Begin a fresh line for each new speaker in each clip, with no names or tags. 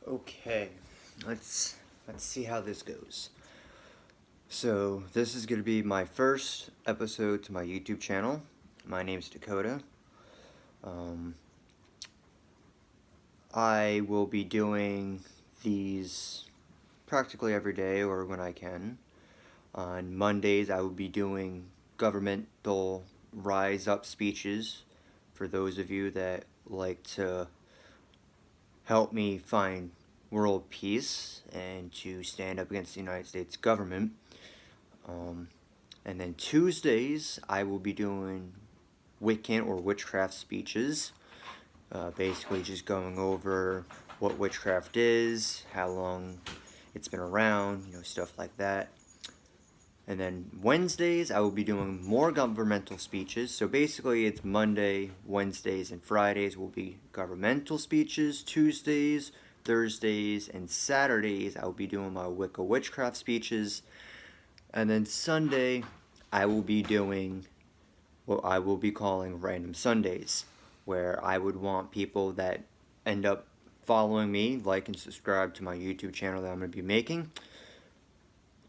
Okay, let's see how this goes. So this is going to be my first episode to my YouTube channel. My name's Dakota. Um, I will be doing these practically every day or when I can. On Mondays, I will be doing governmental rise up speeches for those of you that like to help me find world peace and to stand up against the United States government. And then Tuesdays, I will be doing Wiccan or witchcraft speeches. Basically, just going over what witchcraft is, how long it's been around, stuff like that. And then Wednesdays, I will be doing more governmental speeches. So basically, it's Monday, Wednesdays, and Fridays will be governmental speeches. Tuesdays, Thursdays, and Saturdays, I will be doing my Wicca witchcraft speeches. And then Sunday, I will be doing what I will be calling Random Sundays, where I would want people that end up following me, like and subscribe to my YouTube channel that I'm going to be making.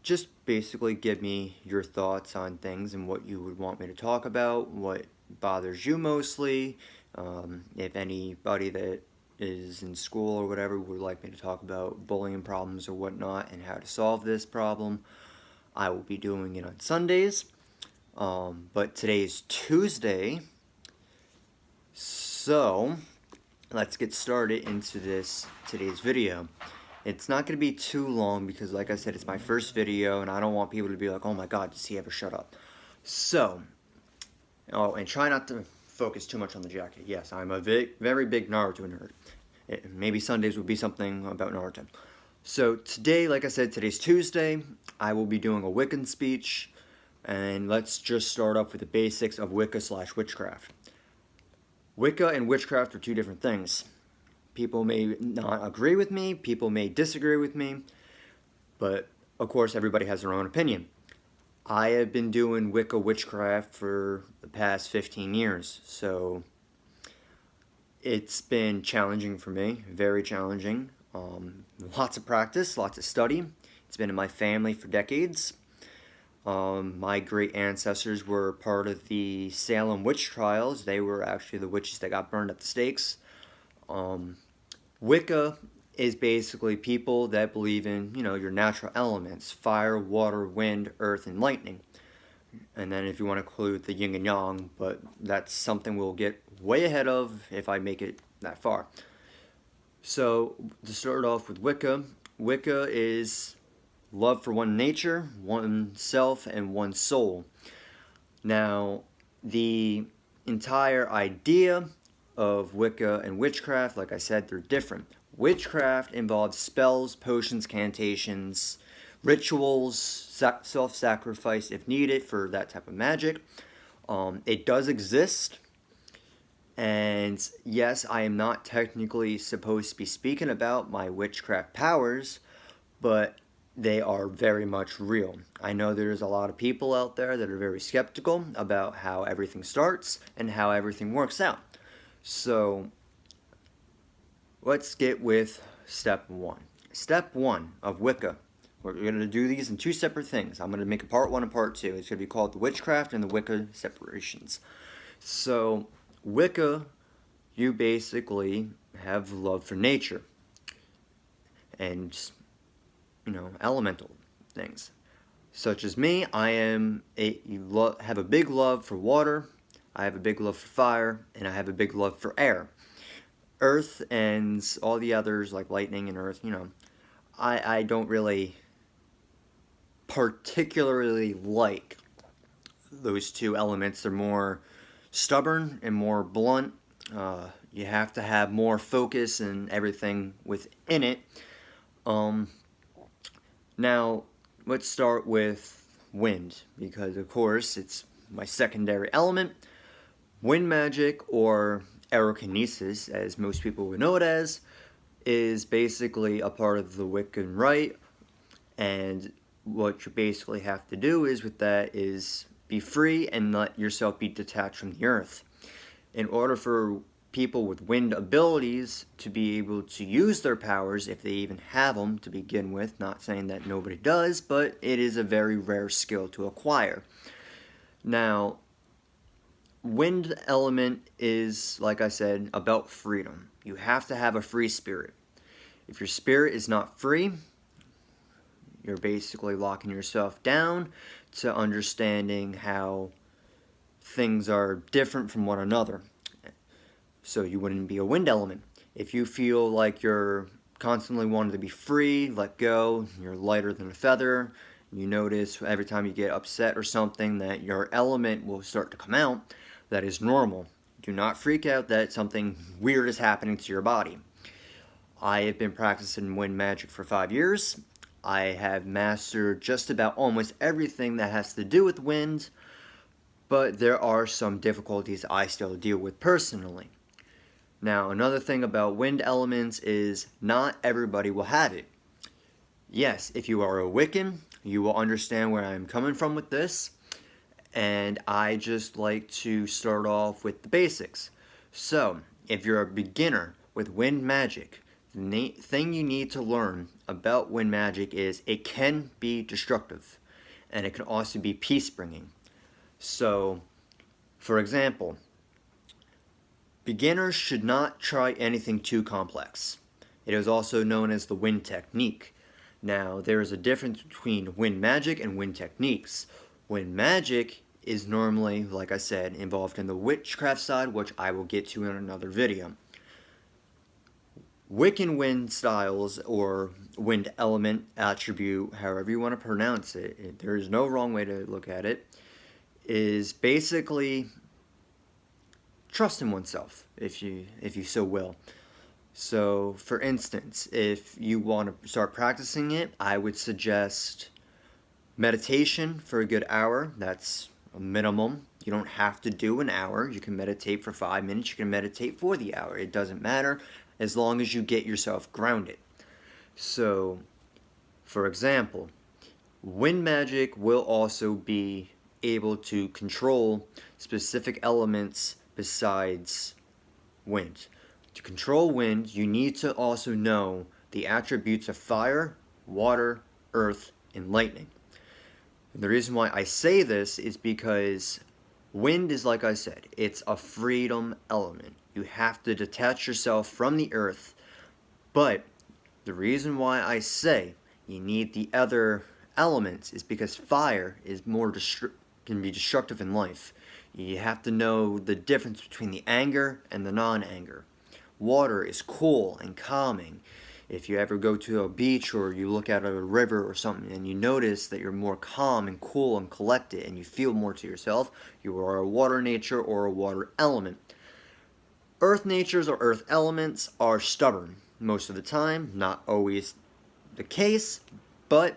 Just basically give me your thoughts on things and what you would want me to talk about, what bothers you mostly. If anybody that is in school or whatever would like me to talk about bullying problems or whatnot and how to solve this problem, I will be doing it on Sundays. But today is Tuesday, so let's get started into today's video. It's not going to be too long because, like I said, it's my first video and I don't want people to be like, oh my god, does he ever shut up? So, and try not to focus too much on the jacket. Yes, I'm a very big Naruto nerd. Maybe Sundays would be something about Naruto. So today, like I said, today's Tuesday. I will be doing a Wiccan speech. And let's just start off with the basics of Wicca/witchcraft. Wicca and witchcraft are two different things. People may not agree with me, people may disagree with me, but of course everybody has their own opinion. I have been doing Wicca witchcraft for the past 15 years, so it's been challenging for me, very challenging. Lots of practice, lots of study. It's been in my family for decades. My great ancestors were part of the Salem witch trials. They were actually the witches that got burned at the stakes. Wicca is basically people that believe in, your natural elements: fire, water, wind, earth, and lightning. And then if you want to include the yin and yang, but that's something we'll get way ahead of if I make it that far. So, to start off with Wicca, Wicca is love for one nature, one self, and one soul. Now, the entire idea of Wicca and witchcraft, like I said, they're different. Witchcraft involves spells, potions, cantations, rituals, self-sacrifice if needed for that type of magic. It does exist. And yes, I am not technically supposed to be speaking about my witchcraft powers, but they are very much real. I know there's a lot of people out there that are very skeptical about how everything starts and how everything works out. So, let's get with step one. Step one of Wicca. We're going to do these in two separate things. I'm going to make a part one and part two. It's going to be called the witchcraft and the Wicca separations. So, Wicca, you basically have love for nature and, elemental things. Such as me, I have a big love for water, I have a big love for fire, and I have a big love for air. Earth and all the others, like lightning and earth, I don't really particularly like those two elements. They're more stubborn and more blunt. You have to have more focus and everything within it. Now, let's start with wind, because of course it's my secondary element. Wind magic, or aerokinesis, as most people would know it as, is basically a part of the Wiccan rite, and what you basically have to do with that is be free and let yourself be detached from the earth. In order for people with wind abilities to be able to use their powers, if they even have them to begin with. Not saying that nobody does, but it is a very rare skill to acquire. Now, wind element is, like I said, about freedom. You have to have a free spirit. If your spirit is not free, you're basically locking yourself down to understanding how things are different from one another. So you wouldn't be a wind element. If you feel like you're constantly wanting to be free, let go, you're lighter than a feather, you notice every time you get upset or something that your element will start to come out, that is normal. Do not freak out that something weird is happening to your body. I have been practicing wind magic for 5 years. I have mastered just about almost everything that has to do with wind, but there are some difficulties I still deal with personally. Now, another thing about wind elements is not everybody will have it. Yes, if you are a Wiccan, you will understand where I'm coming from with this, and I just like to start off with the basics. So, if you're a beginner with wind magic, the thing you need to learn about wind magic is it can be destructive, and it can also be peace-bringing. So, for example, beginners should not try anything too complex. It is also known as the wind technique. Now, there is a difference between wind magic and wind techniques. Wind magic is normally, like I said, involved in the witchcraft side, which I will get to in another video. Wiccan wind styles, or wind element, attribute, however you want to pronounce it, there is no wrong way to look at it, is basically trust in oneself, if you so will. So, for instance, if you want to start practicing it, I would suggest meditation for a good hour. That's a minimum. You don't have to do an hour. You can meditate for 5 minutes. You can meditate for the hour. It doesn't matter as long as you get yourself grounded. So, for example, wind magic will also be able to control specific elements besides wind. To control wind, you need to also know the attributes of fire, water, earth, and lightning. And the reason why I say this is because wind is, like I said, it's a freedom element. You have to detach yourself from the earth, but the reason why I say you need the other elements is because fire is more can be destructive in life. You have to know the difference between the anger and the non-anger. Water is cool and calming. If you ever go to a beach or you look at a river or something and you notice that you're more calm and cool and collected and you feel more to yourself, you are a water nature or a water element. Earth natures or earth elements are stubborn most of the time, not always the case, but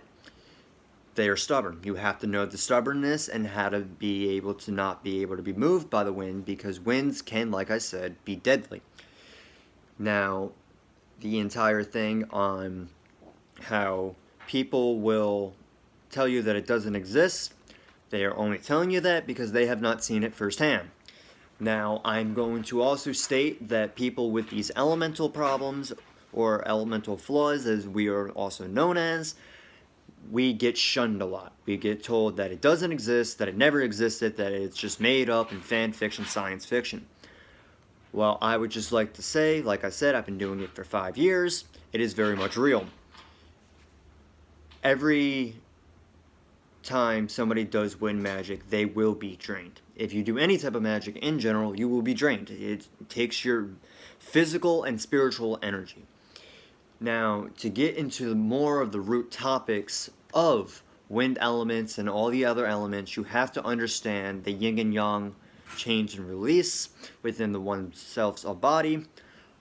they are stubborn. You have to know the stubbornness and how to be able to not be able to be moved by the wind, because winds can, like I said, be deadly. Now, the entire thing on how people will tell you that it doesn't exist, they are only telling you that because they have not seen it firsthand. Now, I'm going to also state that people with these elemental problems, or elemental flaws as we are also known as, we get shunned a lot. We get told that it doesn't exist, that it never existed, that it's just made up in fan fiction, science fiction. Well, I would just like to say, like I said, I've been doing it for 5 years. It is very much real. Every time somebody does wind magic, they will be drained. If you do any type of magic in general, you will be drained. It takes your physical and spiritual energy. Now, to get into more of the root topics of wind elements and all the other elements, you have to understand the yin and yang change and release within the oneself's body.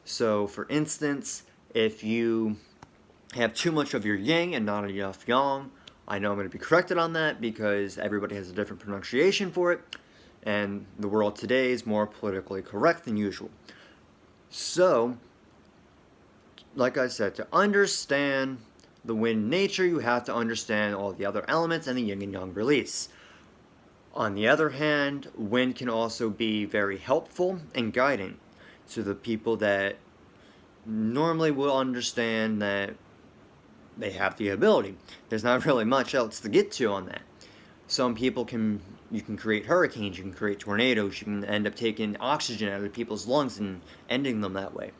So, for instance, if you have too much of your yin and not enough yang, I know I'm going to be corrected on that because everybody has a different pronunciation for it, and the world today is more politically correct than usual. So, like I said, to understand the wind nature, you have to understand all the other elements and the yin and yang release. On the other hand, wind can also be very helpful and guiding. to the people that normally will understand that they have the ability. There's not really much else to get to on that. Some people you can create hurricanes, you can create tornadoes, you can end up taking oxygen out of people's lungs and ending them that way.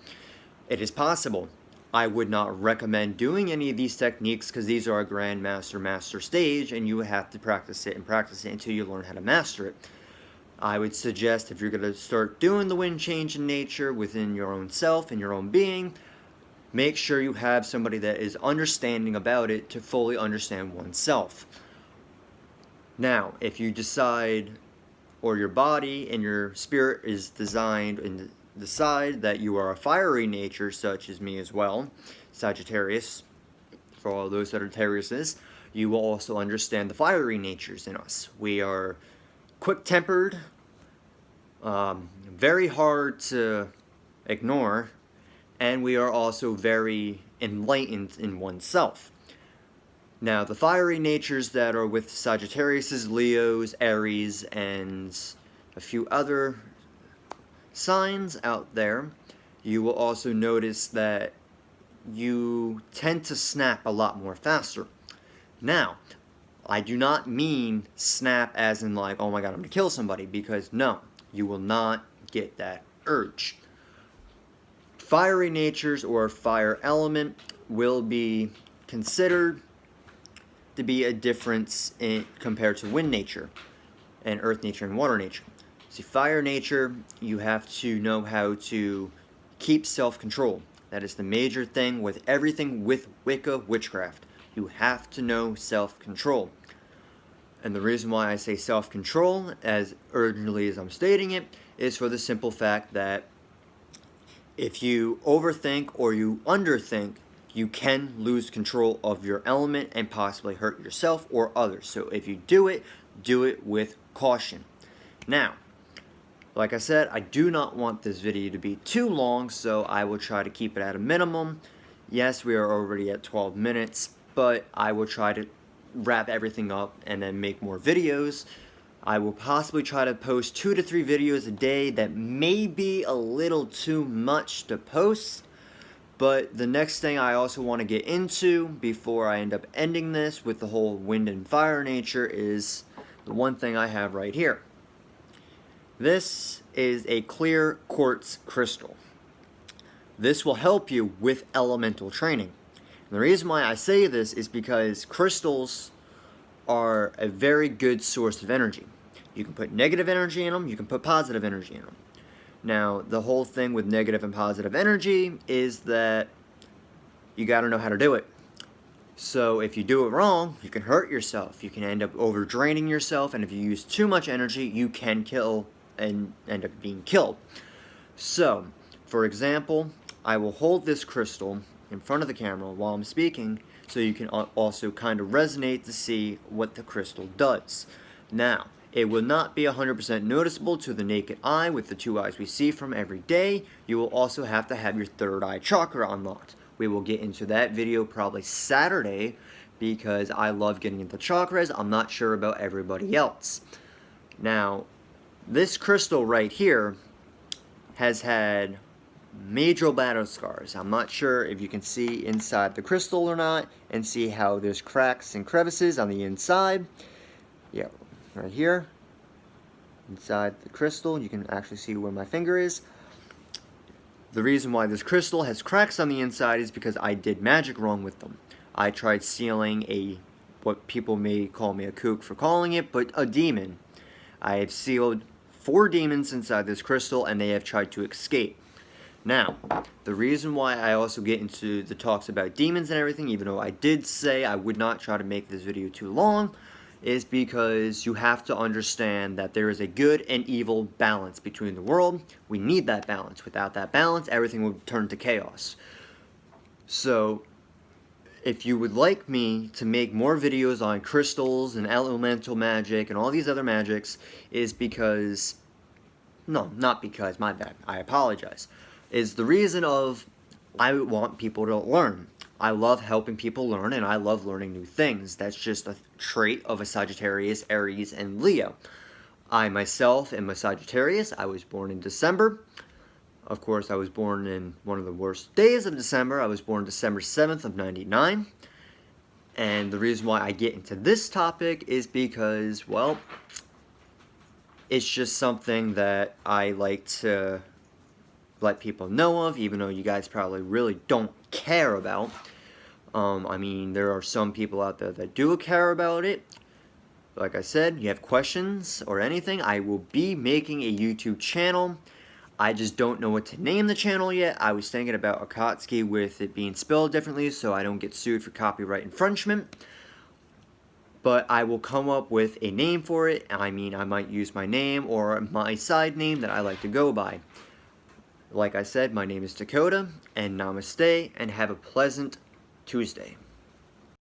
It is possible. I would not recommend doing any of these techniques because these are a grandmaster master stage and you have to practice it until you learn how to master it. I would suggest if you're going to start doing the wind change in nature within your own self and your own being, make sure you have somebody that is understanding about it to fully understand oneself. Now, if you decide, or your body and your spirit is designed and decide that you are a fiery nature, such as me as well, Sagittarius, for all those that are Tauruses, you will also understand the fiery natures in us. We are quick-tempered, very hard to ignore, and we are also very enlightened in oneself. Now, the fiery natures that are with Sagittarius, Leos, Aries, and a few other signs out there, you will also notice that you tend to snap a lot more faster. Now, I do not mean snap as in like, oh my god, I'm gonna kill somebody, because no, you will not get that urge. Fiery natures or fire element will be considered to be a difference compared to wind nature and earth nature and water nature. See, fire nature, you have to know how to keep self-control. That is the major thing with everything with Wicca witchcraft. You have to know self-control. And the reason why I say self-control, as urgently as I'm stating it, is for the simple fact that if you overthink or you underthink, you can lose control of your element and possibly hurt yourself or others. So if you do it with caution. Now, like I said, I do not want this video to be too long, so I will try to keep it at a minimum. Yes, we are already at 12 minutes, but I will try to wrap everything up and then make more videos. I will possibly try to post 2 to 3 videos a day. That may be a little too much to post, but the next thing I also want to get into before I end up ending this with the whole wind and fire nature is the one thing I have right here. This is a clear quartz crystal. This will help you with elemental training. And the reason why I say this is because crystals are a very good source of energy. You can put negative energy in them, you can put positive energy in them. Now, the whole thing with negative and positive energy is that you got to know how to do it. So if you do it wrong, you can hurt yourself. You can end up over-draining yourself, and if you use too much energy, you can kill and end up being killed. So, for example, I will hold this crystal in front of the camera while I'm speaking, so you can also kind of resonate to see what the crystal does. Now, it will not be 100% noticeable to the naked eye with the 2 eyes we see from every day. You will also have to have your third eye chakra unlocked. We will get into that video probably Saturday because I love getting into chakras. I'm not sure about everybody else. Now, this crystal right here has had major battle scars. I'm not sure if you can see inside the crystal or not and see how there's cracks and crevices on the inside. Yeah, right here inside the crystal, you can actually see where my finger is. The reason why this crystal has cracks on the inside is because I did magic wrong with them. I tried sealing what people may call me a kook for calling it, but a demon. I have sealed 4 demons inside this crystal and they have tried to escape. Now, the reason why I also get into the talks about demons and everything, even though I did say I would not try to make this video too long, is because you have to understand that there is a good and evil balance between the world. We need that balance. Without that balance, everything will turn to chaos. So, if you would like me to make more videos on crystals and elemental magic and all these other magics, is because, no, not because, my bad, I apologize, is the reason of I want people to learn. I love helping people learn, and I love learning new things. That's just a trait of a Sagittarius, Aries, and Leo. I myself am a Sagittarius. I was born in December. Of course, I was born in one of the worst days of December. I was born December 7th of 99. And the reason why I get into this topic is because, well, it's just something that I like to let people know of, even though you guys probably really don't care about. I mean, there are some people out there that do care about it. Like I said, you have questions or anything, I will be making a YouTube channel. I just don't know what to name the channel yet. I was thinking about Akatsuki with it being spelled differently so I don't get sued for copyright infringement. But I will come up with a name for it. I mean, I might use my name or my side name that I like to go by. Like I said, my name is Dakota, and namaste, and have a pleasant Tuesday.